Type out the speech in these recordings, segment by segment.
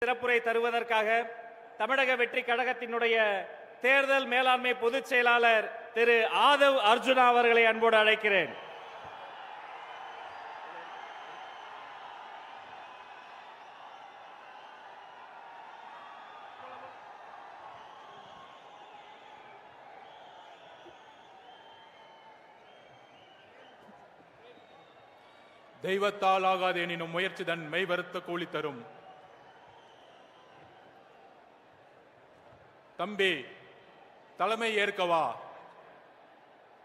சிறப்புரை தருவதற்காக தமிழக வெற்றி கழகத்தினுடைய தேர்தல் மேலாண்மை பொதுச் செயலாளர் திரு ஆதவ் அர்ஜுனா அவர்களை அன்போடு அழைக்கிறேன். தெய்வத்தால் ஆகாது எனினும் முயற்சி தன் மெய் வருத்த கூலி தரும். தம்பி தலைமை ஏற்கவா,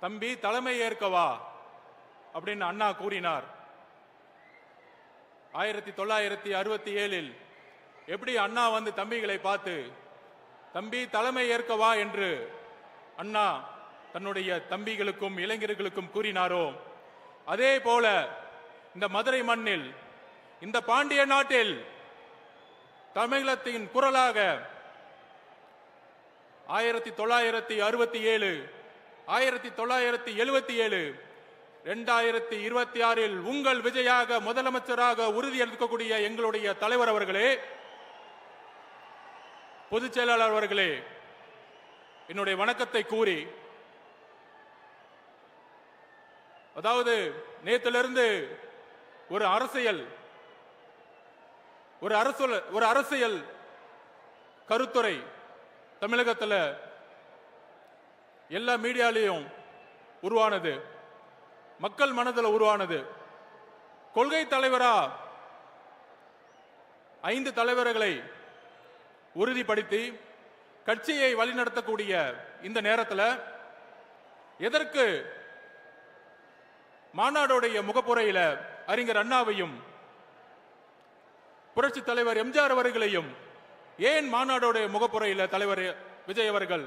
தம்பி தலைமை ஏற்கவா அப்படின்னு அண்ணா கூறினார். 1967 எப்படி அண்ணா வந்து தம்பிகளை பார்த்து தம்பி தலைமை ஏற்கவா என்று அண்ணா தன்னுடைய தம்பிகளுக்கும் இளைஞர்களுக்கும் கூறினாரோ, அதே போல இந்த மதுரை மண்ணில், இந்த பாண்டிய நாட்டில் தமிழகத்தின் குரலாக 1967, 1977, 2026 உங்கள் விஜயாக முதலமைச்சராக உறுதியளிக்கக்கூடிய எங்களுடைய தலைவர் அவர்களே, பொதுச் செயலாளர் அவர்களே, என்னுடைய வணக்கத்தை கூறி, அதாவது நேற்றிலிருந்து ஒரு அரசியல் கருத்துரை தமிழகத்தில் எல்லா மீடியாலையும் உருவானது, மக்கள் மனதில் உருவானது. கொள்கை தலைவரா 5 தலைவர்களை உறுதிப்படுத்தி கட்சியை வழிநடத்தக்கூடிய இந்த நேரத்தில் எதற்கு மாநாடுடைய முகப்புரையில் அறிஞர் அண்ணாவையும் புரட்சி தலைவர் எம்ஜிஆர் அவர்களையும் ஏன் மாநாடுடைய முகப்புரையில் தலைவர் விஜய் அவர்கள்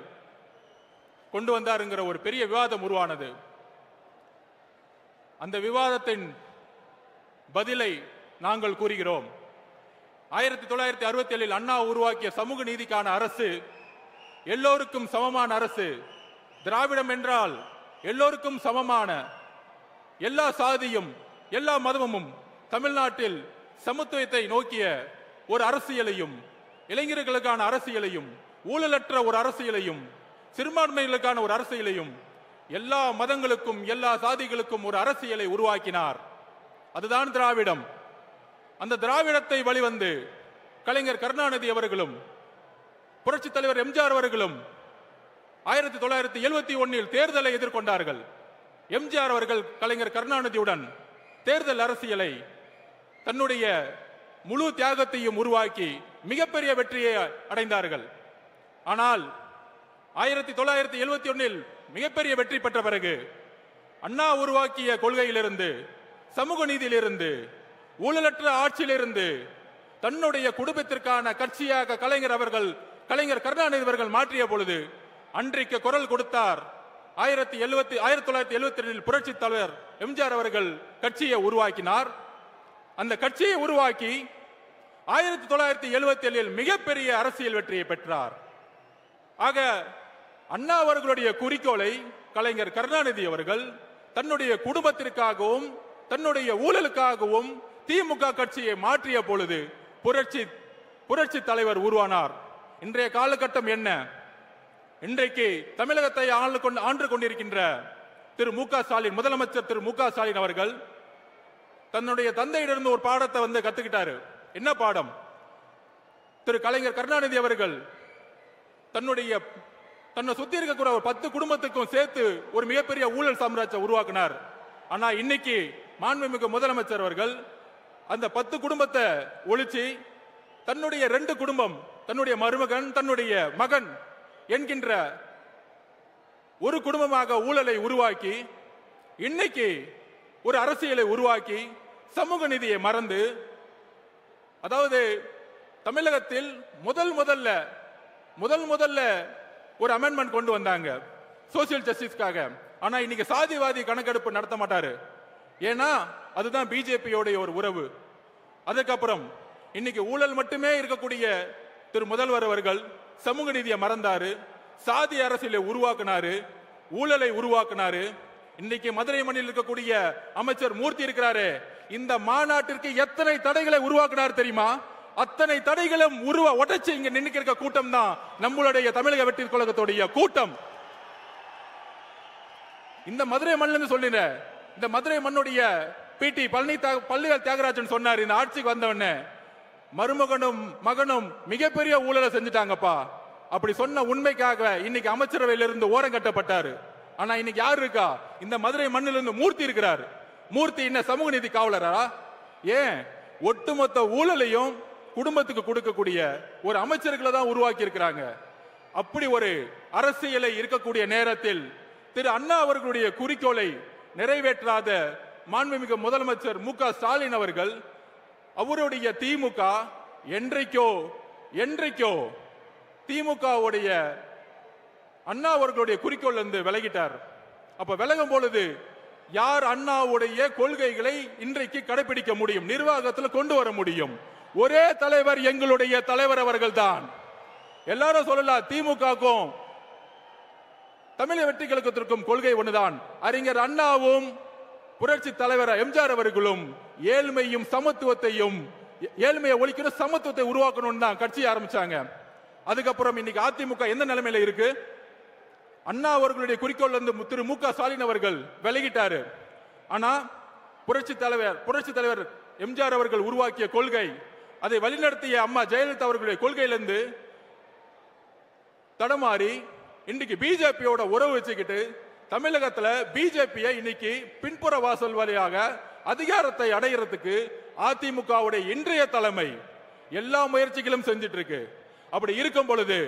கொண்டு வந்தாருங்கிற ஒரு பெரிய விவாதம் உருவானது. அந்த விவாதத்தின் பதிலை நாங்கள் கூறுகிறோம். 1967 அண்ணா உருவாக்கிய சமூக நீதிக்கான அரசு எல்லோருக்கும் சமமான அரசு. திராவிடம் என்றால் எல்லோருக்கும் சமமான, எல்லா சாதியும் எல்லா மதமும் தமிழ்நாட்டில் சமத்துவத்தை நோக்கிய ஒரு அரசியலையும், இளைஞர்களுக்கான அரசியலையும், ஊழலற்ற ஒரு அரசியலையும், சிறுபான்மைகளுக்கான ஒரு அரசியலையும், எல்லா மதங்களுக்கும் எல்லா சாதிகளுக்கும் ஒரு அரசியலை உருவாக்கினார். அதுதான் திராவிடம். அந்த திராவிடத்தை வழிவந்து கலைஞர் கருணாநிதி அவர்களும் புரட்சி தலைவர் எம்ஜிஆர் அவர்களும் 1971 தேர்தலை எதிர்கொண்டார்கள். எம்ஜிஆர் அவர்கள் கலைஞர் கருணாநிதியுடன் தேர்தல் அரசியலை தன்னுடைய முழு தியாகத்தையும் உருவாக்கி மிகப்பெரிய வெற்றியை அடைந்தார்கள். ஆனால் 1971 மிகப்பெரிய வெற்றி பெற்ற பிறகு அண்ணா உருவாக்கிய கொள்கையிலிருந்து, சமூக நீதியிலிருந்து, ஊழலற்ற ஆட்சியிலிருந்து தன்னுடைய குடும்பத்திற்கான கட்சியாக கலைஞர் கருணாநிதி அவர்கள் மாற்றிய பொழுது அன்றைக்கு குரல் கொடுத்தார். 1972 புரட்சி தலைவர் எம்ஜிஆர் அவர்கள் கட்சியை உருவாக்கினார். அந்த கட்சியை உருவாக்கி 1977 மிகப்பெரிய அரசியல் வெற்றியை பெற்றார். ஆக அண்ணா அவர்களுடைய குறிக்கோளை கலைஞர் கருணாநிதி அவர்கள் தன்னுடைய குடும்பத்திற்காகவும் தன்னுடைய ஊழலுக்காகவும் திமுக கட்சியை மாற்றிய பொழுது புரட்சி தலைவர் உருவானார். இன்றைய காலகட்டம் என்ன? இன்றைக்கு தமிழகத்தை ஆண்டு கொண்டிருக்கின்ற திரு மு க ஸ்டாலின், முதலமைச்சர் திரு மு க ஸ்டாலின் அவர்கள் தன்னுடைய தந்தையிலிருந்து ஒரு பாடத்தை கத்துக்கிட்டாரு. என்ன பாடம்? திரு கலைஞர் கருணாநிதி அவர்கள் தன்னை சுத்தி இருக்கக்கூடிய ஒரு 10 குடும்பத்துக்கும் சேர்த்து ஒரு மிகப்பெரிய ஊழல் சாம்ராஜ்யம் உருவாக்கினார். ஆனா இன்னைக்கு மாண்புமிகு முதலமைச்சர் அவர்கள் அந்த 10 குடும்பத்தை ஒழிச்சு தன்னுடைய 2 குடும்பம், தன்னுடைய மருமகன், தன்னுடைய மகன் என்கின்ற ஒரு குடும்பமாக ஊழலை உருவாக்கி இன்னைக்கு ஒரு அரசியலை உருவாக்கி சமூக நீதியை மறந்து, அதாவது தமிழகத்தில் முதல்ல ஒரு அமெண்ட்மெண்ட் கொண்டு வந்தாங்க சோசியல் ஜஸ்டிஸ்க்காக. ஆனா இன்னைக்கு சாதிவாதி கணக்கெடுப்பு நடத்த மாட்டாரு. ஏன்னா அதுதான் பிஜேபியோடைய ஒரு உறவு. அதுக்கப்புறம் இன்னைக்கு ஊழல் மட்டுமே இருக்கக்கூடிய திரு முதல்வர் அவர்கள் சமூக நீதியை மறந்தாரு, சாதி அரசியலை உருவாக்கினாரு, ஊழலை உருவாக்கினாரு. இன்னைக்கு மதுரை மண்ணில் இருக்கக்கூடிய அமைச்சர் மூர்த்தி இருக்கிறாரு. இந்த மாநாட்டிற்கு எத்தனை தடைகளை உருவாக்கினார் தெரியுமா? அத்தனை தடைகளும் உடைச்சு இங்க நின்னுக்கிற கூட்டம் தான் நம்மளுடைய தமிழக வெற்றி கழகத்துடைய கூட்டம். இந்த மதுரை மண்ணிலிருந்து சொல்லிடுறேன், இந்த மதுரை மண்ணுடைய பிடி பழனிவேல் தியாகராஜன் சொன்னார், இந்த ஆட்சிக்கு வந்தவொடனே மருமகனும் மகனும் மிகப்பெரிய ஊழலை செஞ்சுட்டாங்கப்பா. அப்படி சொன்ன உண்மைக்காக இன்னைக்கு அமைச்சரவையிலிருந்து ஓரம் கட்டப்பட்டாரு. ஆனா இன்னைக்கு யாரு இருக்கா? இந்த மதுரை மண்ணிலிருந்து மூர்த்தி இருக்கிறார். மூர்த்தி என்ன சமூக நீதி காவலரா? ஏன் ஒட்டுமொத்த ஊழலையும் குடும்பத்துக்கு கொடுக்கக்கூடிய ஒரு அமைச்சர்களை தான் உருவாக்கி இருக்கிறாங்க. அப்படி ஒரு அரசியலை இருக்கக்கூடிய நேரத்தில் திரு அண்ணா அவர்களுடைய குறிக்கோளை நிறைவேற்றாத மாண்புமிகு முதலமைச்சர் மு.க. ஸ்டாலின் அவர்கள் அவருடைய திமுக என்றைக்கோ திமுகவுடைய அண்ணா அவர்களுடைய குறிக்கோள் இருந்து விலகிட்டார். அப்ப விலகும் பொழுது யார் அண்ணாவுடைய கொள்கைகளை இன்றைக்கு கடைபிடிக்க முடியும், நிர்வாகத்தில் கொண்டு வர முடியும்? ஒரே தலைவர், எங்களுடைய தலைவர் அவர்கள் தான். எல்லாரும் சொல்லலாம், திமுகவுக்கும் தமிழக வெற்றி கழகத்திற்கும் கொள்கை ஒன்றுதான். அறிஞர் அண்ணாவும் புரட்சி தலைவர் எம்ஜிஆர் அவர்களும் ஏழ்மையும் சமத்துவத்தையும், ஏழ்மையை ஒழிக்கணும், சமத்துவத்தை உருவாக்கணும் தான் கட்சி ஆரம்பிச்சாங்க. அதுக்கப்புறம் இன்னைக்கு அதிமுக எந்த நிலைமையில இருக்கு? அண்ணா அவர்களுடைய குறிக்கோள் இருந்து திரு மு.க. ஸ்டாலின் அவர்கள் விலகிட்டாரு. ஆனா புரட்சி தலைவர் எம்ஜிஆர் அவர்கள் உருவாக்கிய கொள்கை, அதை வழிநடத்திய அம்மா ஜெயலலிதா அவர்களுடைய கொள்கையிலிருந்து தடமாறி இன்னைக்கு பிஜேபியோட உறவு வச்சுக்கிட்டு தமிழகத்துல பிஜேபியை இன்னைக்கு பின்புற வாசல் வழியாக அதிகாரத்தை அடைகிறதுக்கு அதிமுகவுடைய இன்றைய தலைமை எல்லா முயற்சிகளும் செஞ்சிட்டு இருக்கு. அப்படி இருக்கும் பொழுது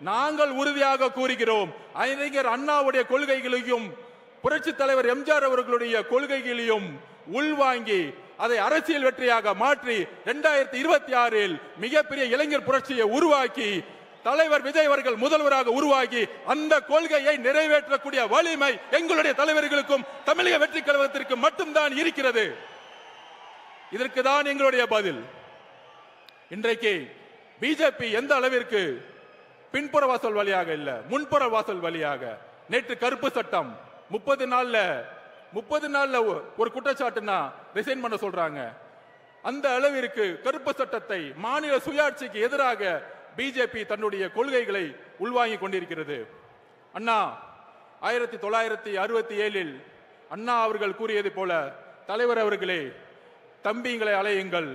நாங்கள் உறுதியாக கூறுகிறோம், அறிஞர் அண்ணாவுடைய கொள்கைகளையும் புரட்சி தலைவர் எம்ஜிஆர் அவர்களுடைய கொள்கைகளையும் உள்வாங்கி அதை அரசியல் வெற்றியாக மாற்றி 2026 மிகப்பெரிய இளைஞர் புரட்சியை உருவாக்கி தலைவர் விஜய் அவர்கள் முதல்வராக உருவாகி அந்த கொள்கையை நிறைவேற்றக்கூடிய வலிமை எங்களுடைய தலைவர்களுக்கும் தமிழக வெற்றி கழகத்திற்கு மட்டும்தான் இருக்கிறது. இதற்கு தான் எங்களுடைய பதில். இன்றைக்கு பிஜேபி எந்த அளவிற்கு பின்புற வாசல் வழியாக இல்ல, முன்புற வாசல் வழியாக நேற்று கருப்பு சட்டம் 30 நாள்ல ஒரு குற்றச்சாட்டுனா ரிசைன் பண்ண சொல்றாங்க. அந்த அளவிற்கு கருப்பு சட்டத்தை மாநில சுயாட்சிக்கு எதிராக பிஜேபி தன்னுடைய கொள்கைகளை உள்வாங்கி கொண்டிருக்கிறது. அண்ணா 1967 அண்ணா அவர்கள் கூறியது போல, தலைவர் அவர்களே தம்பிங்களை அலையுங்கள்,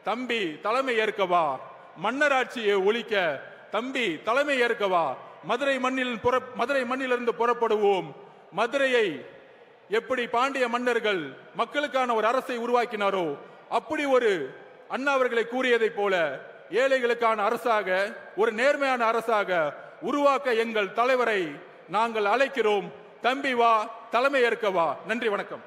தம்பி தலைமை ஏற்கவா, மன்னராட்சியை ஒழிக்க தம்பி தலைமை ஏற்கவா, மதுரை மண்ணிலிருந்து புறப்படுவோம். மதுரையை எப்படி பாண்டிய மன்னர்கள் மக்களுக்கான ஒரு அரசை உருவாக்கினாரோ அப்படி ஒரு அண்ணா அவர்களை கூறியதை போல ஏழைகளுக்கான அரசாக, ஒரு நேர்மையான அரசாக உருவாக்க எங்கள் தலைவரை நாங்கள் அழைக்கிறோம். தம்பி வா, தலைமை ஏற்கவா. நன்றி, வணக்கம்.